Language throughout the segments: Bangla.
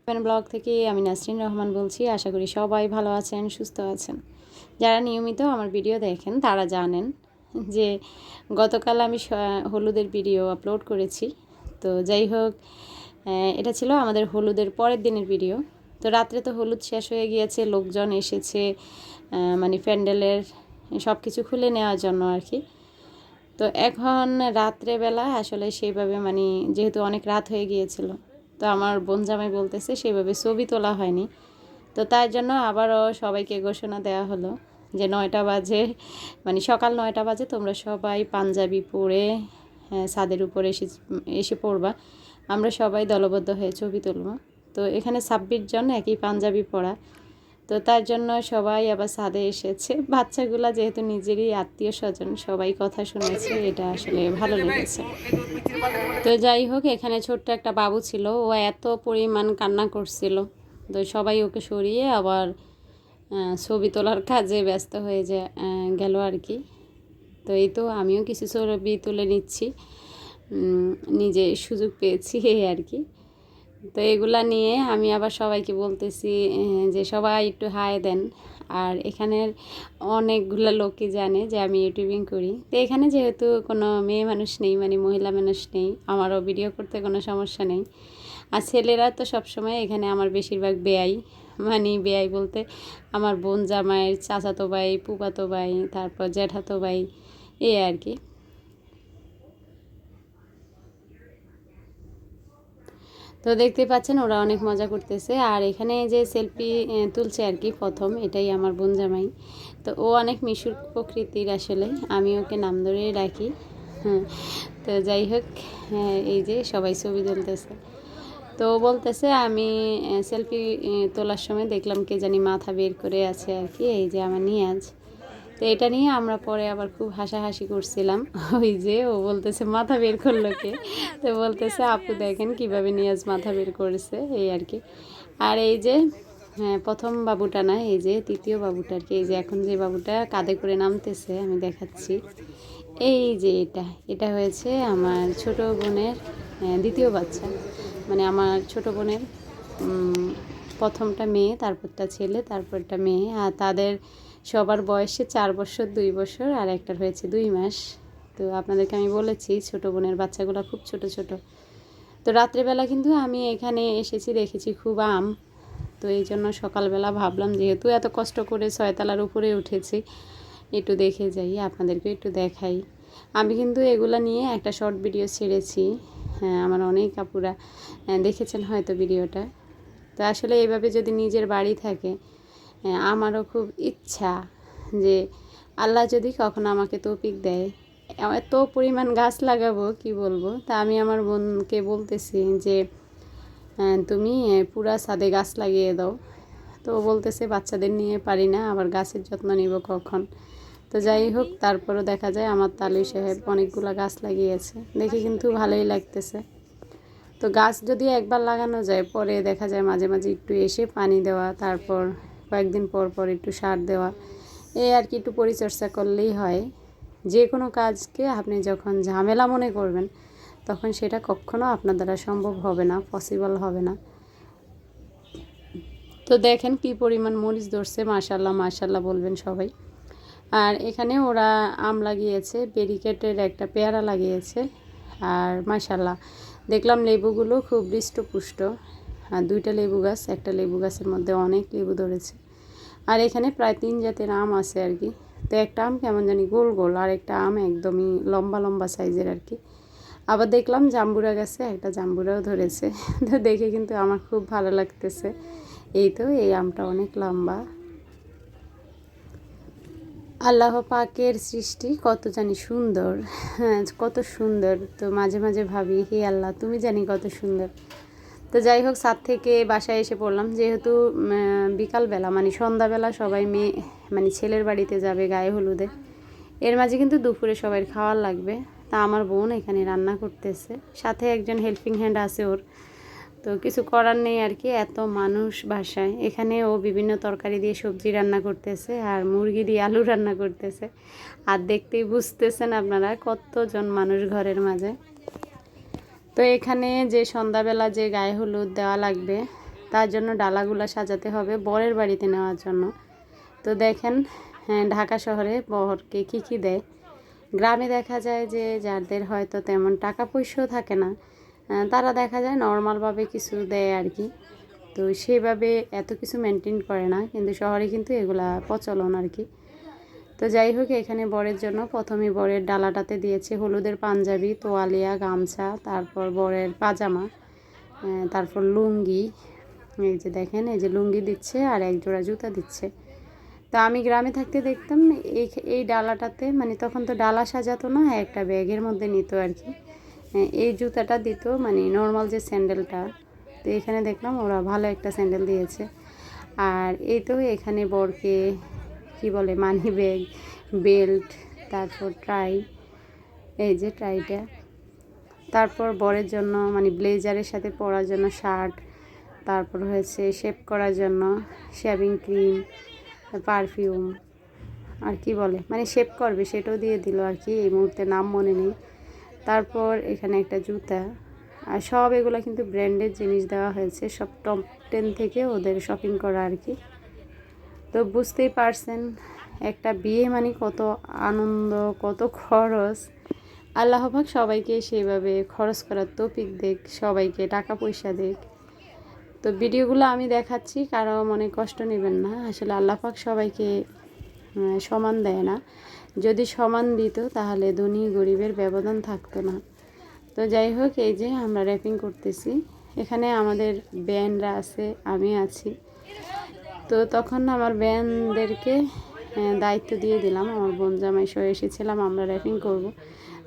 ব্লগ থেকে আমি নাসরিন রহমান বলছি। আশা করি সবাই ভালো আছেন, সুস্থ আছেন। যারা নিয়মিত আমার ভিডিও দেখেন তারা জানেন যে গতকাল আমি হলুদের ভিডিও আপলোড করেছি। তো যাই হোক, এটা ছিল আমাদের হলুদের পরের দিনের ভিডিও। তো রাত্রে তো হলুদ শেষ হয়ে গিয়েছে, লোকজন এসেছে মানে প্যান্ডেলের সব কিছু খুলে নেওয়ার জন্য আর কি। তো এখন রাত্রেবেলা আসলে সেইভাবে মানে যেহেতু অনেক রাত হয়ে গিয়েছিল, তো আমার বোন জামাই বলতেছে সেভাবে ছবি তোলা হয়নি। তো তার জন্য আবারও সবাইকে ঘোষণা দেওয়া হলো যে 9টা বাজে, মানে সকাল 9টা বাজে তোমরা সবাই পাঞ্জাবি পরে ছাদের উপরে এসে পড়বা। আমরা সবাই দলবদ্ধ হয়ে ছবি তুলব। তো এখানে 26 জন একই পাঞ্জাবি পরা। তো তার জন্য সবাই আবার ছাদে এসেছে। বাচ্চাগুলা যেহেতু নিজেরই আত্মীয় স্বজন, সবাই কথা শুনেছে, এটা আসলে ভালো লেগেছে। তো যাই হোক, এখানে ছোট্ট একটা বাবু ছিল, ও এত পরিমাণ কান্না করছিল। তো সবাই ওকে সরিয়ে আবার ছবি তোলার কাজে ব্যস্ত হয়ে গেল আর কি। তো এই তো আমিও কিছু ছবি তুলে নিচ্ছি, নিজে সুযোগ পেয়েছি এই আর কি। তো এগুলা নিয়ে আমি আবার সবাইকে বলতেছি যে সবাই একটু হাই দেন। আর এখানের অনেকগুলো লোকই জানে যে আমি ইউটিউবিং করি। তো এখানে যেহেতু কোনো মেয়ে মানুষ নেই, মানে মহিলা মানুষ নেই, আমারও ভিডিও করতে কোনো সমস্যা নেই। আর ছেলেরা তো সবসময় এখানে আমার বেশিরভাগ বেয়াই, মানে বেয়াই বলতে আমার বোন জামাইয়ের চাচাতো ভাই, ফুফাতো ভাই, তারপর জ্যাঠাতো ভাই, এই আর কি। তো দেখতে পাচ্ছেন ওরা অনেক মজা করতেছে। আর এখানে যে সেলফি তুলছে আর কি প্রথম, এটাই আমার বোন জামাই। তো ও অনেক মিশুক প্রকৃতির, আসলে আমি ওকে নাম ধরেই রাখি। হ্যাঁ, তো যাই হোক, এই যে সবাই ছবি তুলতেছে। তো বলতেছে আমি সেলফি তোলার সময় দেখলাম কে জানি মাথা বের করে আছে আর কি, এই যে আমার নিয়াজ। তো এটা নিয়ে আমরা পরে আবার খুব হাসাহাসি করছিলাম। ওই যে ও বলতেছে মাথা বের করলো কে, তো বলতেছে আপু দেখেন কিভাবে নিয়াজ মাথা বের করেছে, এই আর কি। আর এই যে প্রথম বাবুটা না, এই যে তৃতীয় বাবুটা আর কি, এই যে এখন যে বাবুটা কাঁধে করে নামতেছে আমি দেখাচ্ছি। এই যে এটা হয়েছে আমার ছোট বোনের দ্বিতীয় বাচ্চা, মানে আমার ছোট বোনের প্রথমটা মেয়ে, তারপরটা ছেলে, তারপরটা মেয়ে। আর তাদের সবার বয়সে 4 বছর, 2 বছর, আর একটার হয়েছে 2 মাস। তো আপনাদেরকে আমি বলেছি ছোট বোনের বাচ্চাগুলো খুব ছোট ছোট। তো রাত্রেবেলা কিন্তু আমি এখানে এসেছি, দেখেছি খুব আম। তো এই জন্য সকালবেলা ভাবলাম যেহেতু এত কষ্ট করে 6তলার উপরে উঠেছি, একটু দেখে যাই, আপনাদেরকে একটু দেখাই। আমি কিন্তু এগুলা নিয়ে একটা শর্ট ভিডিও ছেড়েছি। হ্যাঁ, আমার অনেক আপুরা দেখেছেন হয়তো ভিডিওটা। তো আসলে এইভাবে যদি নিজের বাড়ি থাকে, আমারও খুব ইচ্ছা যে আল্লাহ যদি কখনো আমাকে তৌফিক দেয়, এত পরিমাণ গাছ লাগাবো কি বলবো। তা আমি আমার বোনকে বলতেছি যে তুমি পুরা ছাদে গাছ লাগিয়ে দাও। তো বলতেছে বাচ্চাদের নিয়ে পারি না, আবার গাছের যত্ন নিব কখন। তো যাই হোক, তারপরও দেখা যায় আমার তালুই সাহেব অনেকগুলো গাছ লাগিয়েছে, দেখে কিন্তু ভালোই লাগতেছে। তো গাছ যদি একবার লাগানো যায়, পরে দেখা যায় মাঝে মাঝে একটু এসে পানি দেওয়া, তারপর কয়েকদিন পর পর একটু সার দেওয়া, এই আর কি। একটু পরিচর্যা করলেই হয়। যে কোনো কাজকে আপনি যখন ঝামেলা মনে করবেন, তখন সেটা কখনো আপনার দ্বারা সম্ভব হবে না, পসিবল হবে না। তো দেখেন কি পরিমাণ মরিচ ধরছে, মাশাল্লাহ মাশাল্লাহ বলবেন সবাই। আর এখানে ওরা আম লাগিয়েছে, ব্যারিকেডের একটা পেয়ারা লাগিয়েছে। আর মাশাল্লাহ দেখলাম লেবুগুলো খুব হৃষ্টপুষ্ট। আর 2টা লেবু গাছ, একটা লেবু গাছের মধ্যে অনেক লেবু ধরেছে। আর এখানে প্রায় 3 জাতের আম আছে আর কি। তো একটা আম কেমন জানি গোল গোল, আর একটা আম একদমই লম্বা লম্বা সাইজের আর কি। আবার দেখলাম জাম্বুরা গাছে একটা জাম্বুরাও ধরেছে। তো দেখে কিন্তু আমার খুব ভালো লাগতেছে। এই তো এই আমটা অনেক লম্বা। আল্লাহ পাকের সৃষ্টি কত জানি সুন্দর, হ্যাঁ কত সুন্দর। তো মাঝে মাঝে ভাবি হে আল্লাহ তুমি জানি কত সুন্দর। তো যাই হোক, ছাদ থেকে বাসায় এসে পড়লাম, যেহেতু বিকালবেলা মানে সন্ধ্যাবেলা সবাই মানে ছেলের বাড়িতে যাবে গায়ে হলুদে। এর মাঝে কিন্তু দুপুরে সবাই খাওয়ার লাগবে। তা আমার বোন এখানে রান্না করতেছে, সাথে একজন হেল্পিং হ্যান্ড আছে ওর। তো কিছু করার নেই আর কি, এত মানুষ বাসায়। এখানে ও বিভিন্ন তরকারি দিয়ে সবজি রান্না করতেছে, আর মুরগি দিয়ে আলু রান্না করতেছে। আর দেখতেই বুঝতেছেন আপনারা কতজন মানুষ ঘরের মাঝে। তো এখানে যে সন্ধ্যাবেলা যে গায়ে হলুদ দেওয়া লাগবে, তার জন্য ডালাগুলো সাজাতে হবে বরের বাড়িতে নেওয়ার জন্য। তো দেখেন ঢাকা শহরে বরকে কী দেয়। গ্রামে দেখা যায় যে যাদের হয়তো তেমন টাকা পয়সাও থাকে না, তারা দেখা যায় নর্মালভাবে কিছু দেয় আর কি। তো সেভাবে এত কিছু মেনটেন করে না, কিন্তু শহরে কিন্তু এগুলা প্রচলন আর কি। তো যাই হোক, এখানে বরের জন্য প্রথমে বরের ডালাটাতে দিয়েছে হলুদের পাঞ্জাবি, তোয়ালিয়া, গামছা, তারপর বরের পাজামা, তারপর লুঙ্গি। এই যে দেখেন, এই যে লুঙ্গি দিচ্ছে আর এক জোড়া জুতা দিচ্ছে। তো আমি গ্রামে থাকতে দেখতাম এই ডালাটাতে, মানে তখন তো ডালা সাজাতো না, একটা ব্যাগের মধ্যে নিত আর কি। এই জুতাটা দিত, মানে নর্মাল যে স্যান্ডেলটা। তো এখানে দেখলাম ওরা ভালো একটা স্যান্ডেল দিয়েছে। আর এই তো এখানে বরকে কি বলে, মানি ব্যাগ, বেল্ট, তারপর ট্রাই, এই যে ট্রাইটা, তারপর বরের জন্য মানে ব্লেজারের সাথে পরার জন্য শার্ট, তারপর হয়েছে শেভ করার জন্য শেভিং ক্রিম, পারফিউম, আর কি বলে মানে শেভ করবে সেটাও দিয়ে দিল আর কি, এই মুহূর্তে নাম মনে নেই। তারপর এখানে একটা জুতা, আর সব এগুলো কিন্তু ব্র্যান্ডেড জিনিস দেওয়া হয়েছে, সব টপ 10 থেকে ওদের শপিং করা আর কি। তো বুঝতেই পারছেন একটা বিয়ে মানে কত আনন্দ, কত খরচ। আল্লাহ পাক সবাইকে সেইভাবে খরচ করার তৌফিক দেখ, সবাইকে টাকা পয়সা দেখ। তো ভিডিওগুলো আমি দেখাচ্ছি, কারো মনে কষ্ট নেবেন না। আসলে আল্লাহ পাক সবাইকে সমান দেয় না, যদি সমান দিত তাহলে ধনী গরিবের ব্যবধান থাকতো না। তো যাই হোক, এই যে আমরা র্যাপিং করতেছি, এখানে আমাদের ব্যান্ডরা আছে, আমি আছি। তো তখন আমার ব্যান্ডদেরকে দায়িত্ব দিয়ে দিলাম, আমার বোন জামাই সহ এসেছিলাম, আমরা র্যাপিং করব।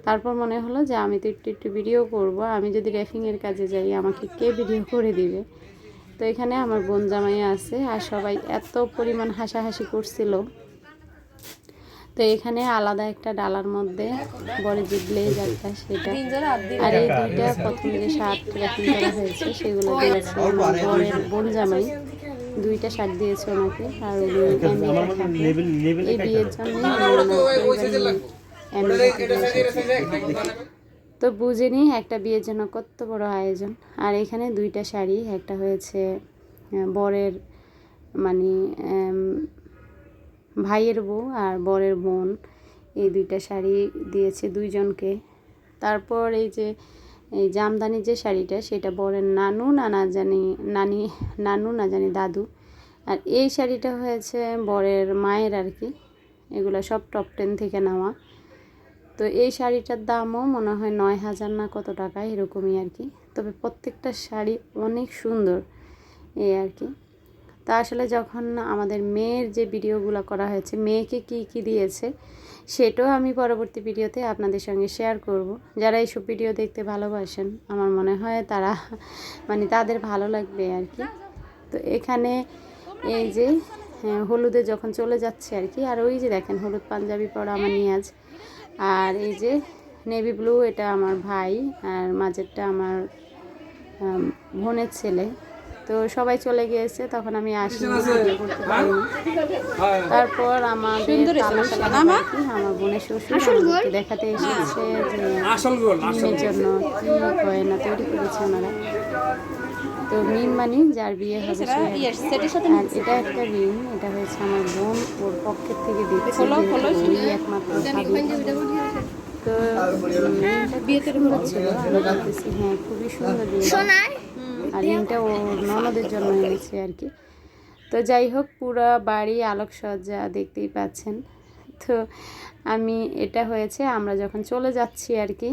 তারপর মনে হলো যে আমি তো একটু ভিডিও করব, আমি যদি র্যাপিংয়ের কাজে যাই আমাকে কে ভিডিও করে দিবে। তো এখানে আমার বোন জামাই আছে, আর সবাই এত পরিমাণ হাসাহাসি করছিল। তো এখানে আলাদা একটা ডালার মধ্যে বরের যে ব্লেজারটা সেটা, আর এই দুইটা প্রথমে যে শার্ট র্যাপিং করা হয়েছে সেগুলো দিয়েছে বরের বোন জামাই, দুইটা শার্ট দিয়েছে ওনাকে। আর এই বিয়ের জন্য তো বুঝে নিই একটা বিয়ের জন্য কত বড় আয়োজন। আর এখানে দুইটা শাড়ি, একটা হয়েছে বরের মানে ভাইয়ের বউ আর বরের বোন, এই দুইটা শাড়ি দিয়েছে দুইজনকে। তারপর এই যে এই জামদানি যে শাড়িটা, সেটা বরের নানু না জানি নানু না জানি দাদু। আর এই শাড়িটা হয়েছে বরের মায়ের আর কি। এগুলো সব টপ 10 থেকে নেওয়া। তো এই শাড়িটার দামও মনে হয় 9,000 না কত টাকা এরকমই আর কি। তবে প্রত্যেকটা শাড়ি অনেক সুন্দর এই আর কি। তা আসলে যখন আমাদের মেয়ের যে ভিডিওগুলো করা হয়েছে, মেয়েকে কি দিয়েছে সেটাও আমি পরবর্তী ভিডিওতে আপনাদের সঙ্গে শেয়ার করব। যারা এইসব ভিডিও দেখতে ভালোবাসেন, আমার মনে হয় তারা মানে তাদের ভালো লাগবে আর কি। তো এখানে এই যে হলুদে যখন চলে যাচ্ছে আর কি, আর ওই যে দেখেন হলুদ পাঞ্জাবি পরা আমার নিয়াজ, আর এই যে নেভি ব্লু এটা আমার ভাই, আর মাঝেরটা আমার বোনের ছেলে। তো সবাই চলে গিয়েছে, তখন আমি আসিনি, ভিডিও করতে পারিনি। তারপর আমাদের আমার বোনের শ্বশুর আমাদেরকে দেখাতে এসেছে যে মিমের জন্য কি গয়না তৈরি করেছে ওনারা। তো মিম মানে যার বিয়ে হবে, আর এটা একটা রিং, এটা হয়েছে আমার বোন ওর পক্ষের থেকে দিচ্ছে, একমাত্র তো বিয়েতে সুন্দর ছিল। আমি বলতেছি হ্যাঁ খুবই সুন্দর বিয়ে, আর রিংটা ও ননদের জন্য এনেছে আর কি। তো যাই হোক, পুরো বাড়ি আলোকসজ্জা দেখতেই পাচ্ছেন। তো আমি এটা হয়েছে আমরা যখন চলে যাচ্ছি আর কি,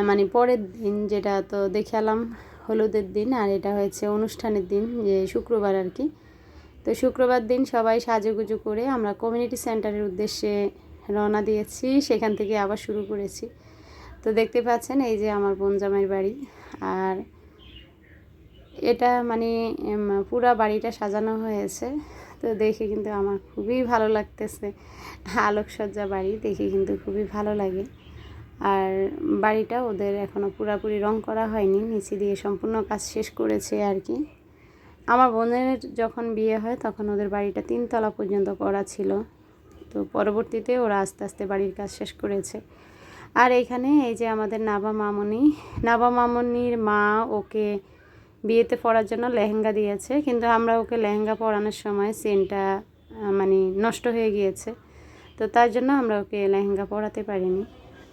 মানে পরের দিন, যেটা তো দেখালাম হলুদের দিন, আর এটা হয়েছে অনুষ্ঠানের দিন, যে শুক্রবার আর কি। তো শুক্রবার দিন সবাই সাজুগুজু করে আমরা কমিউনিটি সেন্টারের উদ্দেশ্যে রওনা দিয়েছি, সেখান থেকে আবার শুরু করেছি। তো দেখতে পাচ্ছেন এই যে আমার বোন জামাইয়ের বাড়ি, আর এটা মানে পুরা বাড়িটা সাজানো হয়েছে। তো দেখে কিন্তু আমার খুবই ভালো লাগতেছে, আলোকসজ্জা বাড়ি দেখে কিন্তু খুবই ভালো লাগে। আর বাড়িটা ওদের এখনও পুরাপুরি রং করা হয়নি, নিচে দিয়ে সম্পূর্ণ কাজ শেষ করেছে আর কি। আমার বোনের যখন বিয়ে হয় তখন ওদের বাড়িটা 3 তলা পর্যন্ত করা ছিল, তো পরবর্তীতে ওরা আস্তে আস্তে বাড়ির কাজ শেষ করেছে। আর এখানে এই যে আমাদের নাবা মামনির মা ওকে বিয়েতে পরার জন্য লেহেঙ্গা দিয়েছে, কিন্তু আমরা ওকে লেহেঙ্গা পরানোর সময় চেনটা মানে নষ্ট হয়ে গিয়েছে, তো তার জন্য আমরা ওকে লেহেঙ্গা পরাতে পারিনি।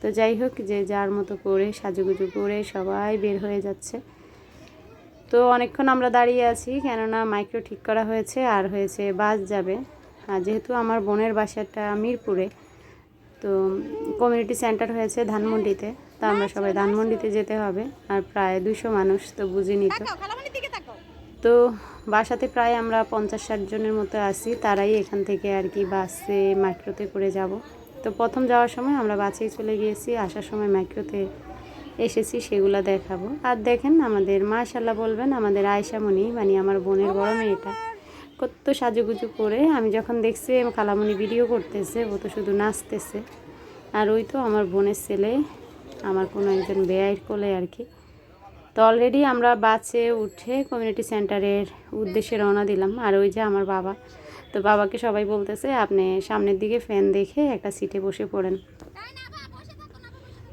তো যাই হোক, যে যার মতো করে সাজুগুজু করে সবাই বের হয়ে যাচ্ছে। তো অনেকক্ষণ আমরা দাঁড়িয়ে আছি, কেননা মাইক্রো ঠিক করা হয়েছে আর হয়েছে বাস যাবে। আর যেহেতু আমার বোনের বাসাটা মিরপুরে, তো কমিউনিটি সেন্টার হয়েছে ধানমন্ডিতে, তা আমরা সবাই ধানমন্ডিতে যেতে হবে। আর প্রায় 200 মানুষ, তো বুঝিনি তো। তো বাসাতে প্রায় আমরা 50-60 জনের মতো আছি, তারাই এখান থেকে আর কি বাসে মাইক্রোতে করে যাব। তো প্রথম যাওয়ার সময় আমরা বাসেই চলে গিয়েছি, আসার সময় মাইক্রোতে এসেছি, সেগুলো দেখাবো। আর দেখেন আমাদের মাশাআল্লাহ বলবেন, আমাদের আয়শামণি মানে আমার বোনের বড় মেয়েটা কত সাজুগুজু করে। আমি যখন দেখছি খালামণি ভিডিও করতেছে, ও তো শুধু নাচতেছে। আর ওই তো আমার বোনের ছেলে, আমার কোনো একজন বেয়াইর কোলে আর কি। তো অলরেডি আমরা বাসে উঠে কমিউনিটি সেন্টারের উদ্দেশ্যে রওনা দিলাম। আর ওই যে আমার বাবা, তো বাবাকে সবাই বলতেছে আপনি সামনের দিকে ফ্যান দেখে একটা সিটে বসে পড়েন।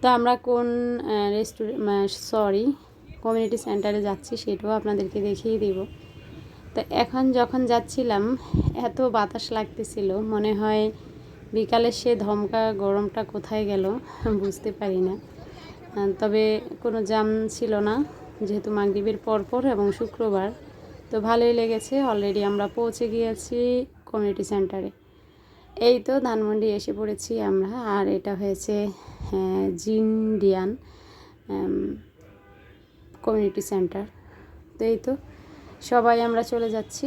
তো আমরা কোন কমিউনিটি সেন্টারে যাচ্ছি সেটাও আপনাদেরকে দেখিয়ে দিব। তো এখন যখন যাচ্ছিলাম এত বাতাস লাগতেছিল, মনে হয় বিকালের সে ধমকা গরমটা কোথায় গেল বুঝতে পারি না। তবে কোনো জ্যাম ছিল না, যেহেতু মাগরিবের পরপর এবং শুক্রবার, তো ভালোই লেগেছে। অলরেডি আমরা পৌঁছে গিয়েছি কমিউনিটি সেন্টারে। এই তো ধানমন্ডি এসে পড়েছি আমরা। আর এটা হয়েছে জিন্ডিয়ান কমিউনিটি সেন্টার। তো এই তো সবাই আমরা চলে যাচ্ছি,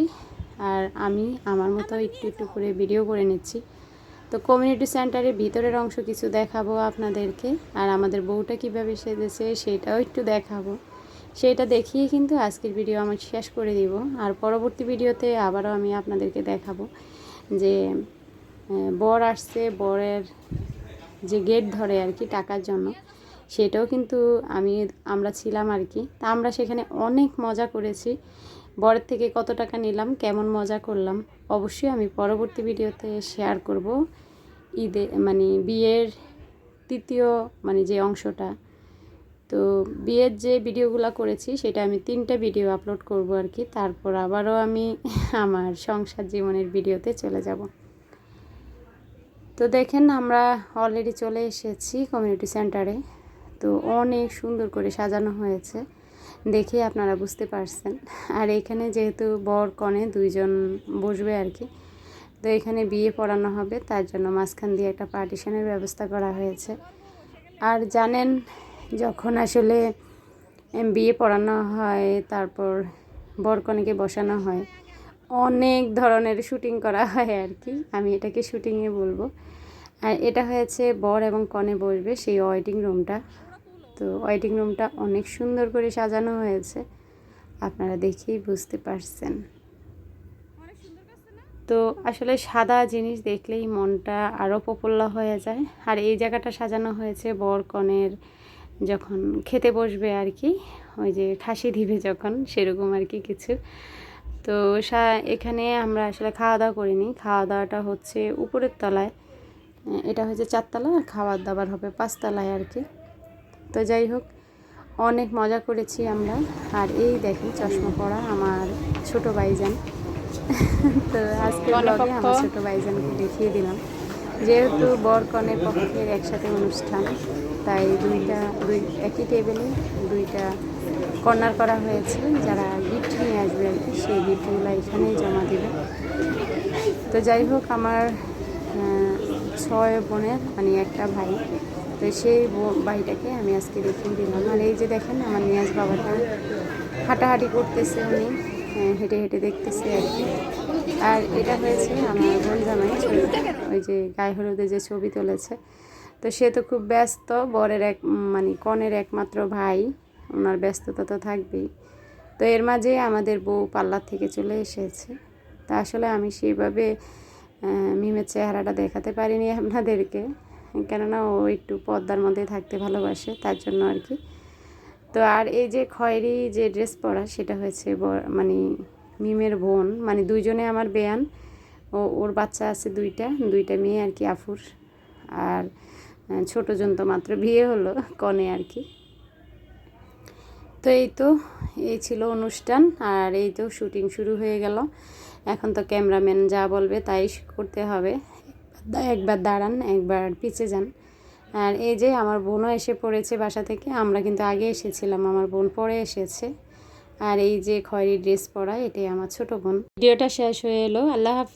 আর আমি আমার মতো একটু একটু করে ভিডিও করে নিচ্ছি। তো কমিউনিটি সেন্টারের ভিতরের অংশ কিছু দেখাবো আপনাদেরকে, আর আমাদের বউটা কীভাবে সেজেছে সেটাও একটু দেখাবো। সেটা দেখিয়ে কিন্তু আজকের ভিডিও আমি শেষ করে দিব। আর পরবর্তী ভিডিওতে আবারও আমি আপনাদেরকে দেখাবো যে বর আসছে, বরের যে গেট ধরে আর কি টাকার জন্য, সেটাও কিন্তু আমরা ছিলাম আর কি। তা আমরা সেখানে অনেক মজা করেছি। বরের থেকে কত টাকা নিলাম, কেমন মজা করলাম, অবশ্যই আমি পরবর্তী ভিডিওতে শেয়ার করব। ঈদে মানে বিয়ের তৃতীয় মানে যে অংশটা, তো বিয়ের যে ভিডিওগুলো করেছি সেটা আমি 3টা ভিডিও আপলোড করব আর কি। তারপর আবারও আমি আমার সংসার জীবনের ভিডিওতে চলে যাব। তো দেখেন আমরা অলরেডি চলে এসেছি কমিউনিটি সেন্টারে। তো অনেক সুন্দর করে সাজানো হয়েছে, দেখে আপনারা বুঝতে পারছেন। আর এখানে যেহেতু বর কনে দুইজন বসবে আর কি, তো এখানে বিয়ে পড়ানো হবে, তার জন্য মাঝখান দিয়ে একটা পার্টিশনের ব্যবস্থা করা হয়েছে। আর জানেন, যখন আসলে বিয়ে পড়ানো হয়, তারপর বর কনেকে বসানো হয়, অনেক ধরনের শুটিং করা হয় আর কি। আমি এটাকে শুটিংয়ে বলবো। আর এটা হয়েছে বর এবং কনে বসবে সেই ওয়েটিং রুমটা। তো ওয়েটিং রুমটা অনেক সুন্দর করে সাজানো হয়েছে, আপনারা দেখেই বুঝতে পারছেন। তো আসলে সাদা জিনিস দেখলেই মনটা আরও প্রফুল্ল হয়ে যায়। আর এই জায়গাটা সাজানো হয়েছে বর কনের যখন খেতে বসবে আর কি, ওই যে খাসি দিবে যখন, সেরকম আর কি কিছু। তো এখানে আমরা আসলে খাওয়া দাওয়া করিনি, খাওয়া দাওয়াটা হচ্ছে উপরের তলায়। এটা হচ্ছে 4 তলা, আর খাবার দাবার হবে 5 তলায় আর কি। তো যাই হোক, অনেক মজা করেছি আমরা। আর এই দেখেন চশমা পরা আমার ছোট ভাইজান। তো আজকে ব্লগে আমার ছোট ভাইজানকে দেখিয়ে দিলাম। যেহেতু বর কনের পক্ষের একসাথে অনুষ্ঠান, তাই একই টেবিলে 2টা কর্নার করা হয়েছে। যারা গিফট নিয়ে আসবে আর কি, সেই গিফটগুলো এখানেই জমা দেবে। তো যাই হোক, আমার 6 বোনের মানে একটা ভাই, তো সেই ভাইটাকে আমি আজকে দেখিয়ে দিলাম। আর এই যে দেখেন আমার নিয়াজ বাবাটা হাঁটাহাঁটি করতেছে, উনি হেঁটে হেঁটে দেখতেছে আর কি। আর এটা হয়েছে আমার বোন জামাই, ওই যে গায়ে হলুদে যে ছবি তুলেছে। তো সে তো খুব ব্যস্ত, বরের মানে কনের একমাত্র ভাই, ওনার ব্যস্ততা তো থাকবেই। তো এর মাঝে আমাদের বউ পার্লার থেকে চলে এসেছে। তা আসলে আমি সেইভাবে মিমের চেহারাটা দেখাতে পারিনি আপনাদেরকে, কেননা ও একটু পর্দার মধ্যে থাকতে ভালোবাসে, তার জন্য আর কি। তো আর এই যে খয়েরি যে ড্রেস পরা, সেটা হয়েছে মানে মিমের বোন, মানে 2জনে আমার বেয়ান। ওর বাচ্চা আছে 2টা মেয়ে আর কি, আফুর। আর ছোটো জন তো মাত্র বিয়ে হলো, কনে আর কি। তো এই তো এই ছিল অনুষ্ঠান, আর এই তো শুটিং শুরু হয়ে গেল। এখন তো ক্যামেরাম্যান যা বলবে তাই করতে হবে। একবার দাঁড়ান, একবার পিছে যান। আর এই যে আমার বোনও এসে পড়েছে বাসা থেকে। আমরা কিন্তু আগে এসেছিলাম, আমার বোন পরে এসেছে। আর এই যে খয়েরি ড্রেস পরা, এটাই আমার ছোট বোন। ভিডিওটা শেষ হয়ে এলো। আল্লাহ হাফেজ।